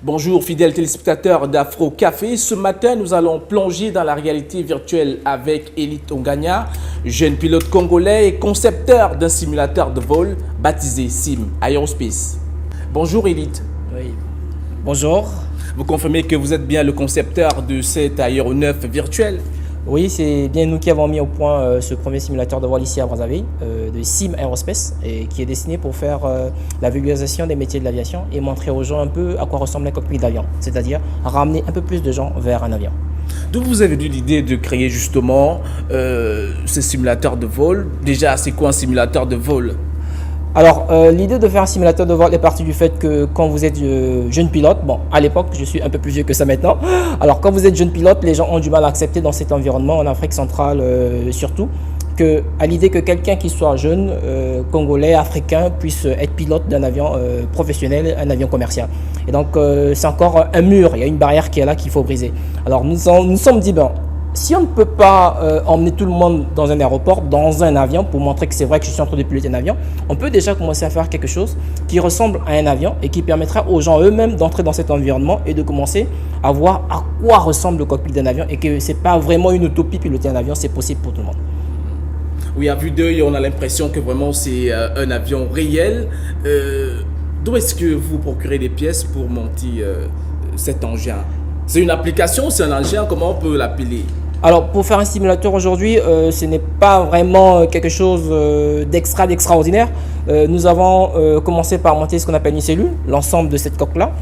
Bonjour fidèles téléspectateurs d'Afro Café. Ce matin, nous allons plonger dans la réalité virtuelle avec Élite Ongania, jeune pilote congolais et concepteur d'un simulateur de vol baptisé Sim Aerospace. Bonjour Élite. Oui. Bonjour. Vous confirmez que vous êtes bien le concepteur de cet aéronef virtuel? Oui, c'est bien nous qui avons mis au point ce premier simulateur de vol ici à Brazzaville, de Sim Aerospace, et qui est destiné pour faire la vulgarisation des métiers de l'aviation et montrer aux gens un peu à quoi ressemble un cockpit d'avion, c'est-à-dire ramener un peu plus de gens vers un avion. D'où vous avez eu l'idée de créer justement ce simulateur de vol? Déjà, c'est quoi un simulateur de vol? Alors, l'idée de faire un simulateur de vol est partie du fait que quand vous êtes jeune pilote, bon, à l'époque, je suis un peu plus vieux que ça maintenant. Alors, quand vous êtes jeune pilote, les gens ont du mal à accepter dans cet environnement, en Afrique centrale surtout, à l'idée que quelqu'un qui soit jeune, congolais, africain, puisse être pilote d'un avion professionnel, un avion commercial. Et donc, c'est encore un mur, il y a une barrière qui est là qu'il faut briser. Alors, nous sommes dit, ben, si on ne peut pas emmener tout le monde dans un aéroport, dans un avion, pour montrer que c'est vrai que je suis en train de piloter un avion, on peut déjà commencer à faire quelque chose qui ressemble à un avion et qui permettra aux gens eux-mêmes d'entrer dans cet environnement et de commencer à voir à quoi ressemble le cockpit d'un avion et que ce n'est pas vraiment une utopie piloter un avion, c'est possible pour tout le monde. Oui, à vue d'œil, on a l'impression que vraiment c'est un avion réel. D'où est-ce que vous procurez des pièces pour monter cet engin? C'est une application, c'est un engin, comment on peut l'appeler? Alors, pour faire un simulateur aujourd'hui, ce n'est pas vraiment quelque chose d'extraordinaire. Nous avons commencé par monter ce qu'on appelle une cellule, l'ensemble de cette coque-là,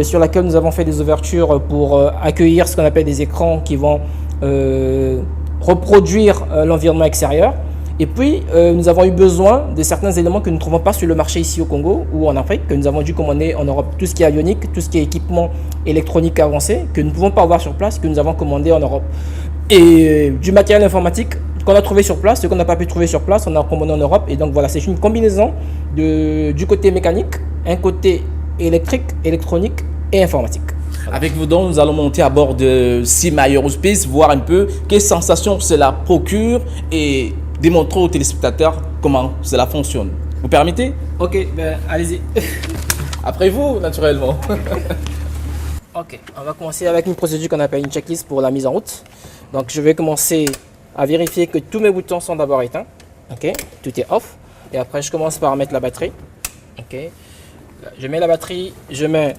sur laquelle nous avons fait des ouvertures pour accueillir ce qu'on appelle des écrans qui vont reproduire l'environnement extérieur. Et puis, nous avons eu besoin de certains éléments que nous ne trouvons pas sur le marché ici au Congo ou en Afrique, que nous avons dû commander en Europe. Tout ce qui est avionique, tout ce qui est équipement électronique avancé, que nous ne pouvons pas avoir sur place, que nous avons commandé en Europe. Et du matériel informatique qu'on a trouvé sur place, ce qu'on n'a pas pu trouver sur place, on a commandé en Europe. Et donc voilà, c'est une combinaison du côté mécanique, un côté électrique, électronique et informatique. Avec vous donc, nous allons monter à bord de Sim Aerospace, voir un peu quelles sensations cela procure et démontrer aux téléspectateurs comment cela fonctionne. Vous permettez? Ok, ben allez-y. Après vous, naturellement. Ok, on va commencer avec une procédure qu'on appelle une checklist pour la mise en route. Donc je vais commencer à vérifier que tous mes boutons sont d'abord éteints. Ok, tout est off. Et après je commence par mettre la batterie. Ok, je mets la batterie, je mets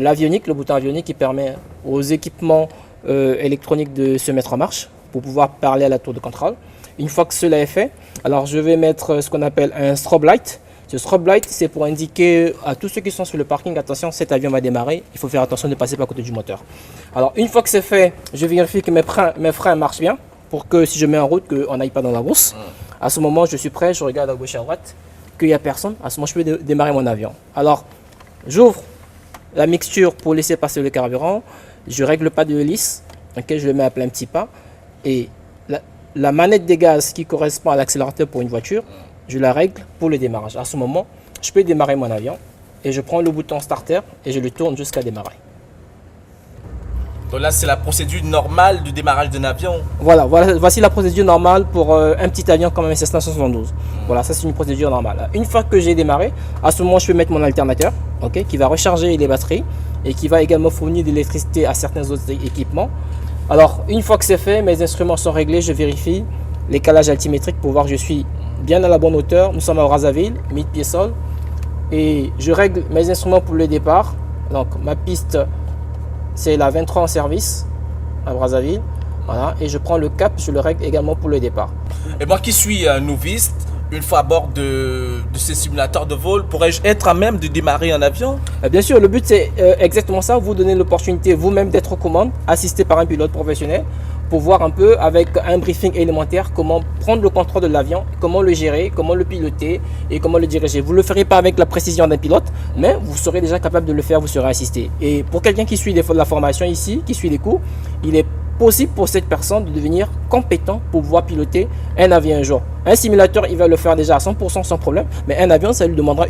l'avionique, le bouton avionique qui permet aux équipements électroniques de se mettre en marche pour pouvoir parler à la tour de contrôle. Une fois que cela est fait, alors je vais mettre ce qu'on appelle un strobe light. Ce strobe light, c'est pour indiquer à tous ceux qui sont sur le parking, attention, cet avion va démarrer, il faut faire attention de ne passer pas à côté du moteur. Alors une fois que c'est fait, je vérifie que mes freins marchent bien, pour que si je mets en route, qu'on n'aille pas dans la brousse. À ce moment, je suis prêt, je regarde à gauche et à droite, qu'il n'y a personne, à ce moment, je peux démarrer mon avion. Alors, j'ouvre la mixture pour laisser passer le carburant, je règle le pas de hélice, okay, je le mets à plein petit pas, et la manette des gaz qui correspond à l'accélérateur pour une voiture, je la règle pour le démarrage. À ce moment, je peux démarrer mon avion et je prends le bouton starter et je le tourne jusqu'à démarrer. Donc là, c'est la procédure normale du démarrage d'un avion. Voici la procédure normale pour un petit avion comme un Cessna 172. Voilà, ça c'est une procédure normale. Une fois que j'ai démarré, à ce moment, je peux mettre mon alternateur, okay, qui va recharger les batteries et qui va également fournir de l'électricité à certains autres équipements. Alors, une fois que c'est fait, mes instruments sont réglés, je vérifie les calages altimétriques pour voir que je suis bien à la bonne hauteur. Nous sommes à Brazzaville, mi-pied sol. Et je règle mes instruments pour le départ. Donc, ma piste, c'est la 23 en service à Brazzaville. Voilà. Et je prends le cap, je le règle également pour le départ. Et moi qui suis un novice, une fois à bord de ces simulateurs de vol, pourrais-je être à même de démarrer un avion? Bien sûr, le but c'est exactement ça, vous donner l'opportunité vous-même d'être aux commandes, assisté par un pilote professionnel, pour voir un peu avec un briefing élémentaire comment prendre le contrôle de l'avion, comment le gérer, comment le piloter et comment le diriger. Vous ne le ferez pas avec la précision d'un pilote, mais vous serez déjà capable de le faire, vous serez assisté. Et pour quelqu'un qui suit la formation ici, qui suit les cours, il est possible pour cette personne de devenir compétent pour pouvoir piloter un avion un jour. Un simulateur, il va le faire déjà à 100% sans problème, mais un avion, ça lui demandera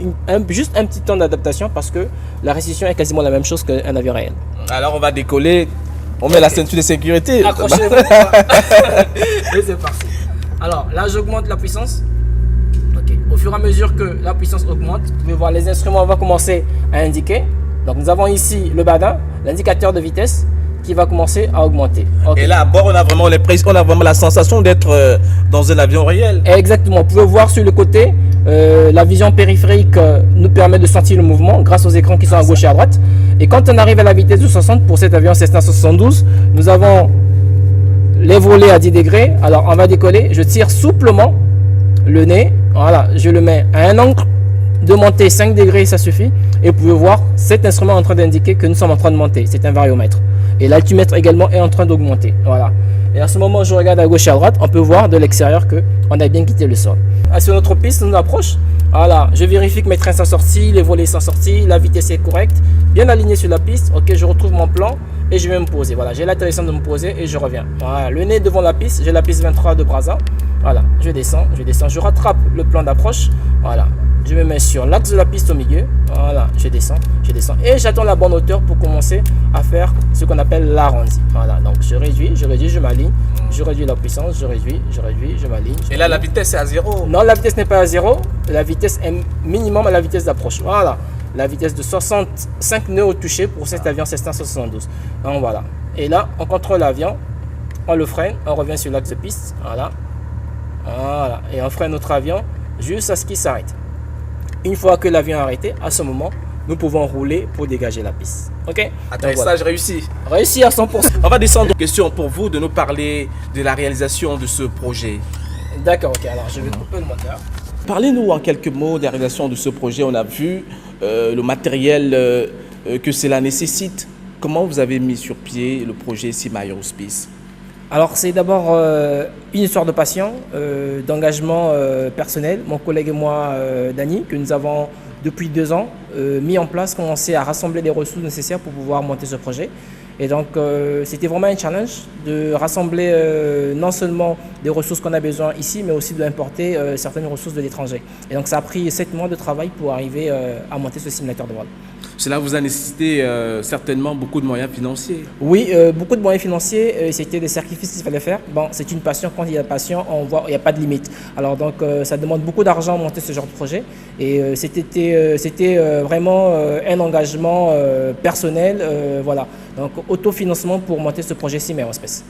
juste un petit temps d'adaptation parce que la restitution est quasiment la même chose qu'un avion réel. Alors on va décoller, on met la ceinture de sécurité. Accrochez-vous. Et c'est parti. Alors là, j'augmente la puissance. Okay. Au fur et à mesure que la puissance augmente, vous pouvez voir les instruments vont commencer à indiquer. Donc nous avons ici le badin, l'indicateur de vitesse qui va commencer à augmenter. Et là, à bord, on a vraiment la sensation d'être dans un avion réel. Exactement. Vous pouvez voir sur le côté, la vision périphérique nous permet de sentir le mouvement grâce aux écrans qui sont à gauche et à droite. Et quand on arrive à la vitesse de 60 pour cet avion Cessna 172, nous avons les volets à 10 degrés. Alors on va décoller. Je tire souplement le nez. Voilà, je le mets à un angle de montée 5 degrés, ça suffit. Et vous pouvez voir cet instrument en train d'indiquer que nous sommes en train de monter. C'est un variomètre. Et l'altimètre également est en train d'augmenter. Voilà. Et à ce moment, je regarde à gauche et à droite, on peut voir de l'extérieur qu'on a bien quitté le sol. Sur notre piste, on approche. Voilà, je vérifie que mes trains sont sortis, les volets sont sortis, la vitesse est correcte, bien aligné sur la piste. Ok, je retrouve mon plan et je vais me poser. Voilà, j'ai l'intéressant de me poser et je reviens. Voilà, le nez devant la piste, j'ai la piste 23 de Brazza. Voilà, je descends, je rattrape le plan d'approche. Voilà. Je me mets sur l'axe de la piste au milieu. Voilà, je descends. Et j'attends la bonne hauteur pour commencer à faire ce qu'on appelle l'arrondi. Voilà, donc je réduis, je m'aligne. Je réduis la puissance, je réduis, je m'aligne. Et là, la vitesse est à 0? Non, la vitesse n'est pas à 0. La vitesse est minimum à la vitesse d'approche. Voilà, la vitesse de 65 nœuds au toucher pour cet avion Cessna 172. Donc voilà. Et là, on contrôle l'avion, on le freine, on revient sur l'axe de piste. Voilà. Voilà. Et on freine notre avion jusqu'à ce qu'il s'arrête. Une fois que l'avion est arrêté, à ce moment, nous pouvons rouler pour dégager la piste. Ok? Atterrissage réussi. Réussi à 100%. On va descendre. Question pour vous de nous parler de la réalisation de ce projet. D'accord, ok. Alors, je vais couper le moteur. Parlez-nous en quelques mots de la réalisation de ce projet. On a vu le matériel que cela nécessite. Comment vous avez mis sur pied le projet Sim Aerospace? Alors c'est d'abord une histoire de passion, d'engagement personnel. Mon collègue et moi, Dany, que nous avons depuis 2 ans mis en place, commencé à rassembler les ressources nécessaires pour pouvoir monter ce projet. Et donc c'était vraiment un challenge de rassembler non seulement des ressources qu'on a besoin ici, mais aussi d'importer certaines ressources de l'étranger. Et donc ça a pris 7 mois de travail pour arriver à monter ce simulateur de vol. Cela vous a nécessité certainement beaucoup de moyens financiers. Oui, beaucoup de moyens financiers, c'était des sacrifices qu'il fallait faire. Bon, c'est une passion, quand il y a passion, on voit il n'y a pas de limite. Alors donc ça demande beaucoup d'argent à monter ce genre de projet. Et c'était vraiment un engagement personnel, voilà. Donc autofinancement pour monter ce projet Sim Aerospace.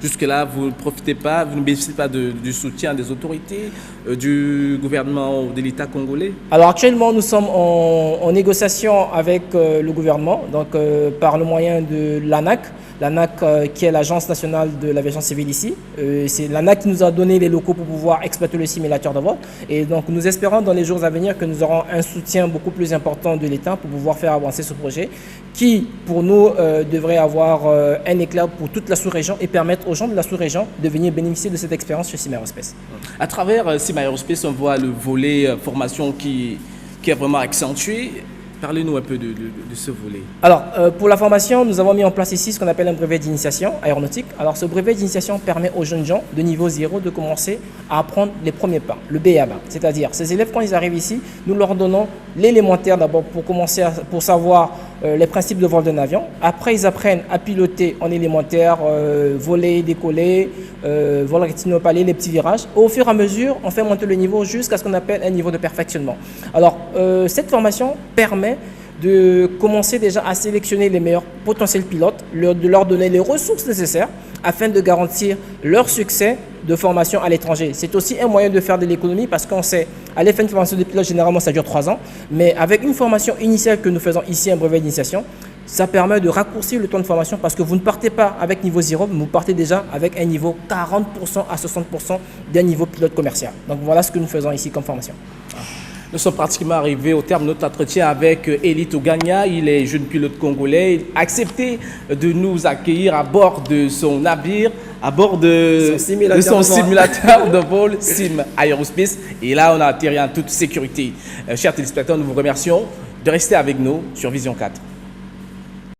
Jusque-là, vous ne profitez pas, vous ne bénéficiez pas du soutien des autorités, du gouvernement ou de l'État congolais? Alors actuellement, nous sommes en négociation avec le gouvernement, donc par le moyen de l'ANAC. L'ANAC qui est l'Agence nationale de l'aviation civile ici. C'est l'ANAC qui nous a donné les locaux pour pouvoir exploiter le simulateur de vol. Et donc nous espérons dans les jours à venir que nous aurons un soutien beaucoup plus important de l'État pour pouvoir faire avancer ce projet qui, pour nous, devrait avoir un éclat pour toute la sous-région et permettre aux gens de la sous-région de venir bénéficier de cette expérience chez Sim Aerospace. À travers Sim Aerospace, on voit le volet formation qui est vraiment accentué. Parlez-nous un peu de ce volet. Alors, pour la formation, nous avons mis en place ici ce qu'on appelle un brevet d'initiation aéronautique. Alors, ce brevet d'initiation permet aux jeunes gens de niveau 0 de commencer à apprendre les premiers pas, le B.A.B.A. C'est-à-dire, ces élèves, quand ils arrivent ici, nous leur donnons l'élémentaire d'abord pour commencer pour savoir les principes de vol d'un avion. Après, ils apprennent à piloter en élémentaire, voler, décoller, vol rectiligne, les petits virages. Au fur et à mesure, on fait monter le niveau jusqu'à ce qu'on appelle un niveau de perfectionnement. Alors, cette formation permet de commencer déjà à sélectionner les meilleurs potentiels pilotes, de leur donner les ressources nécessaires afin de garantir leur succès de formation à l'étranger. C'est aussi un moyen de faire de l'économie parce qu'on sait, aller faire une formation de pilote, généralement ça dure 3 ans, mais avec une formation initiale que nous faisons ici, un brevet d'initiation, ça permet de raccourcir le temps de formation parce que vous ne partez pas avec niveau 0, vous partez déjà avec un niveau 40% à 60% d'un niveau pilote commercial. Donc voilà ce que nous faisons ici comme formation. Nous sommes pratiquement arrivés au terme de notre entretien avec Elit Oganya. Il est jeune pilote congolais. Il a accepté de nous accueillir à bord de son navire, à bord de son simulateur de vol Sim Aerospace. Et là, on a atterri en toute sécurité. Chers téléspectateurs, nous vous remercions de rester avec nous sur Vision 4.